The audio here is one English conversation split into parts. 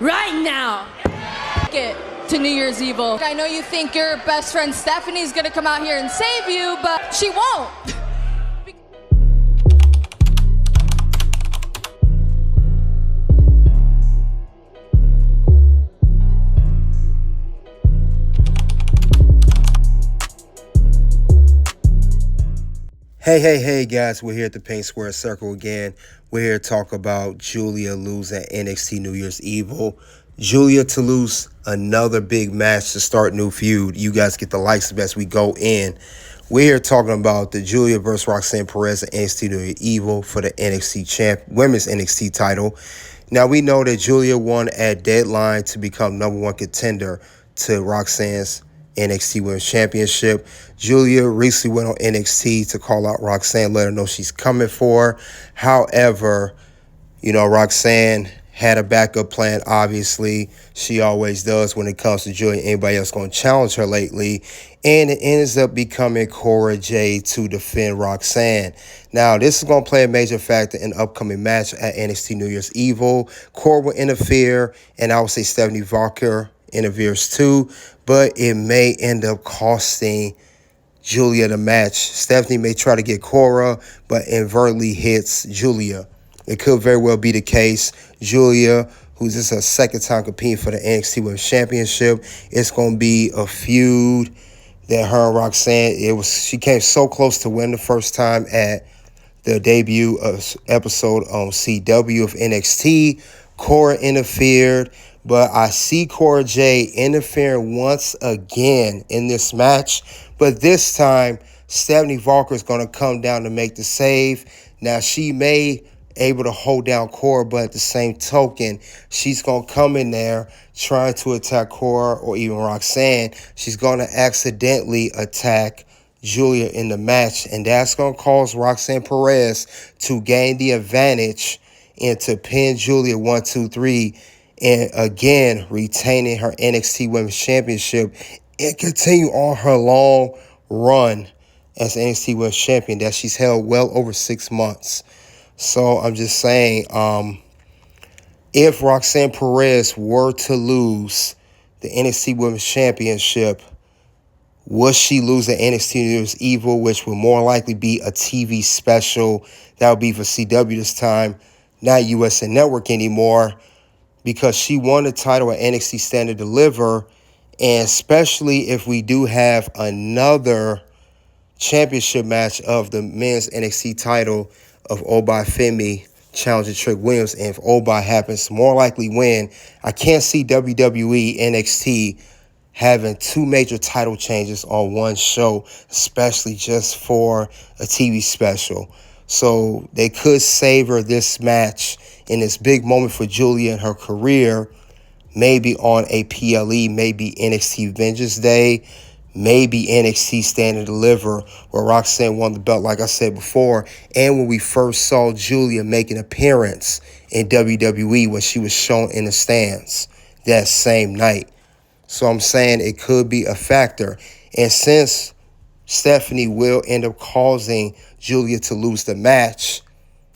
right now. It to New Year's Evil. I know you think your best friend Stephanie's gonna come out here and save you, but she won't. Hey guys, we're here at the Paint Square Circle again. We're here to talk about Giulia losing NXT New Year's Evil. Giulia to lose another big match to start new feud. You guys get the likes as we go in. We're here talking about the Giulia versus Roxanne Perez at NXT New Year's Evil for the women's NXT title. Now we know that Giulia won at deadline to become #1 contender to Roxanne's NXT Women's Championship. Giulia recently went on NXT to call out Roxanne, let her know she's coming for her. However, Roxanne had a backup plan, obviously. She always does when it comes to Giulia. Anybody else going to challenge her lately. And it ends up becoming Cora Jade to defend Roxanne. Now, this is going to play a major factor in the upcoming match at NXT New Year's Evil. Cora will interfere, and I would say Stephanie Valker interferes too, but it may end up costing Giulia the match. Stephanie may try to get Cora, but inadvertently hits Giulia. It could very well be the case. Giulia, who's just her second time competing for the NXT Women's Championship, it's going to be a feud that her and Roxanne, she came so close to win the first time at the debut episode on CW of NXT. Cora interfered. But I see Cora Jade interfering once again in this match. But this time, Stephanie Valker is going to come down to make the save. Now, she may able to hold down Cora, but at the same token, she's going to come in there trying to attack Cora or even Roxanne. She's going to accidentally attack Giulia in the match. And that's going to cause Roxanne Perez to gain the advantage and to pin Giulia 1, 2, 3. And again, retaining her NXT Women's Championship and continue on her long run as NXT Women's Champion that she's held well over 6 months. So I'm just saying, if Roxanne Perez were to lose the NXT Women's Championship, would she lose the NXT New Year's Evil, which would more likely be a TV special? That would be for CW this time, not USA Network anymore, because she won the title at NXT Stand and Deliver, and especially if we do have another championship match of the men's NXT title of Obai Femi challenging Trick Williams, and if Obai happens to more likely win, I can't see WWE NXT having two major title changes on one show, especially just for a TV special. So they could savor this match in this big moment for Giulia in her career, maybe on a PLE, maybe NXT Vengeance Day, maybe NXT Stand and Deliver, where Roxanne won the belt, like I said before, and when we first saw Giulia make an appearance in WWE when she was shown in the stands that same night. So I'm saying it could be a factor. And since Stephanie will end up causing Giulia to lose the match,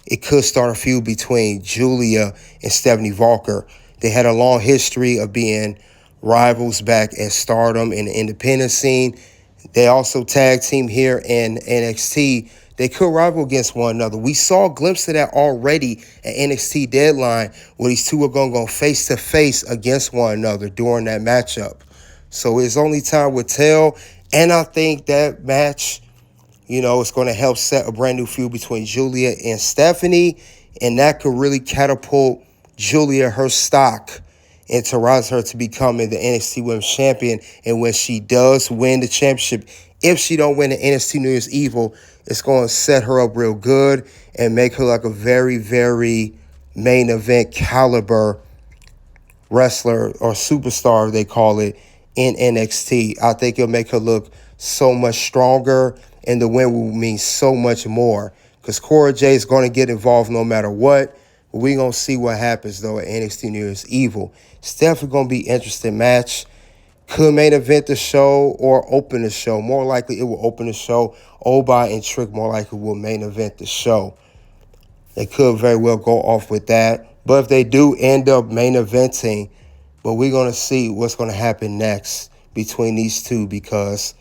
it could start a feud between Giulia and Stephanie Valker. They had a long history of being rivals back at Stardom in the independent scene. They also tag team here in NXT. They could rival against one another. We saw a glimpse of that already at NXT Deadline, where these two are going to go face-to-face against one another during that matchup. So it's only time will tell. And I think that match, it's going to help set a brand new feud between Giulia and Stephanie, and that could really catapult Giulia, her stock, and to rise her to becoming the NXT Women's Champion. And when she does win the championship, if she don't win the NXT New Year's Evil, it's going to set her up real good and make her like a very, very main event caliber wrestler or superstar, they call it, in NXT. I think it'll make her look so much stronger, and the win will mean so much more, because Cora Jade is going to get involved no matter what. But we're going to see what happens, though, at NXT New Year's Evil. It's definitely going to be an interesting match. Could main event the show or open the show. More likely it will open the show. Obai and Trick more likely will main event the show. They could very well go off with that. But if they do end up main eventing, but we're going to see what's going to happen next between these two, because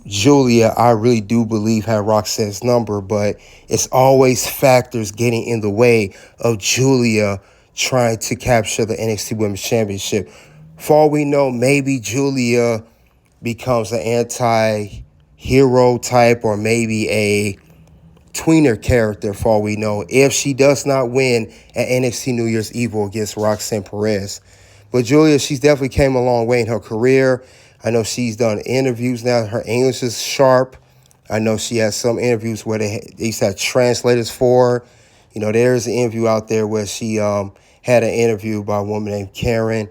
Giulia, I really do believe, had Roxanne's number, but it's always factors getting in the way of Giulia trying to capture the NXT Women's Championship. For all we know, maybe Giulia becomes an anti-hero type, or maybe a tweener character, for all we know, if she does not win at NXT New Year's Evil against Roxanne Perez. But Giulia, she's definitely came a long way in her career. I know she's done interviews now. Her English is sharp. I know she has some interviews where they used to have translators for her. You know, there's an interview out there where she had an interview by a woman named Karen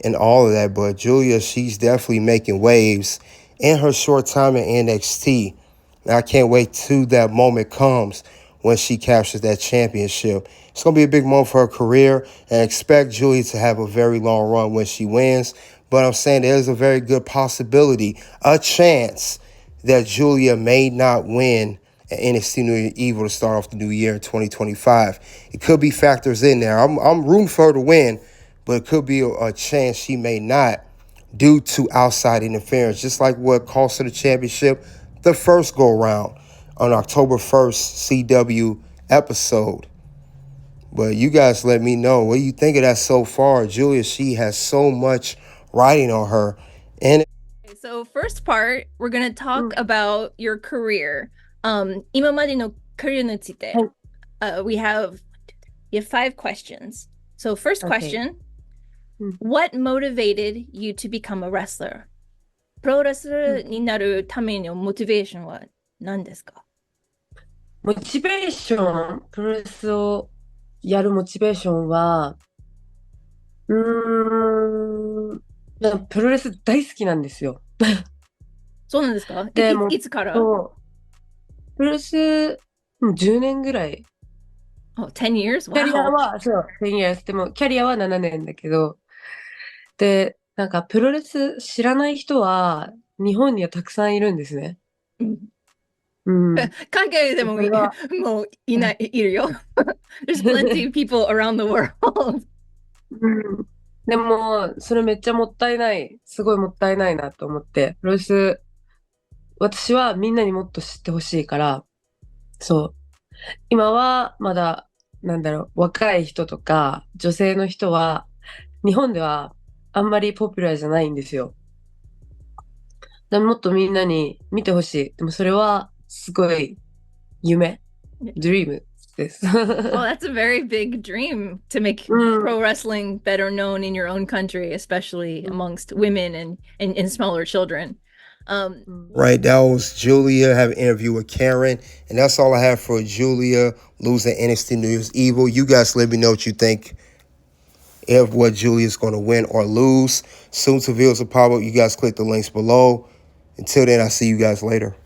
and all of that. But Giulia, she's definitely making waves in her short time in NXT. And I can't wait till that moment comes when she captures that championship. It's going to be a big moment for her career, and expect Giulia to have a very long run when she wins. But I'm saying there's a very good possibility, a chance, that Giulia may not win at NXT New Year's Evil to start off the new year in 2025. It could be factors in there. I'm rooting for her to win, but it could be a chance she may not, due to outside interference, just like what cost her the championship the first go-round on October 1st CW episode. But you guys let me know, what do you think of that so far? Giulia, she has so much riding on her. And so first part, we're going to talk about your career. 今までのカリアについて、we have 5 questions. So first question, what motivated you to become a wrestler? プロレスラーになるためのモチベーションは何ですか？モチベーション、プロレスをやるモチベーションは、プロレス大好きなんですよ。そうなんですか？でもいつから？そうプロレス、10年ぐらい。Oh, 10 years? キャリア Wow. は、そう、10 years。でも、キャリアは7年だけど、で、なんか、プロレス知らない人は、日本にはたくさんいるんですね。海外でももういるよ。There's plenty of people around the world. でも、それめっちゃもったいない。すごいもったいないなと思って。プロレス、私はみんなにもっと知ってほしいから、そう。今はまだ、若い人とか女性の人は、日本ではあんまりポピュラーじゃないんですよ。もっとみんなに見てほしい。でもそれはすごい夢、dream です。Well, that's a very big dream to make pro wrestling better known in your own country, especially amongst women and smaller children. Right, that was Giulia having an interview with Karen, and that's all I have for Giulia losing NXT New Year's Evil. You guys let me know what you think, if what Giulia's going to win or lose. Soon to videos will pop up. You guys click the links below. Until then, I'll see you guys later.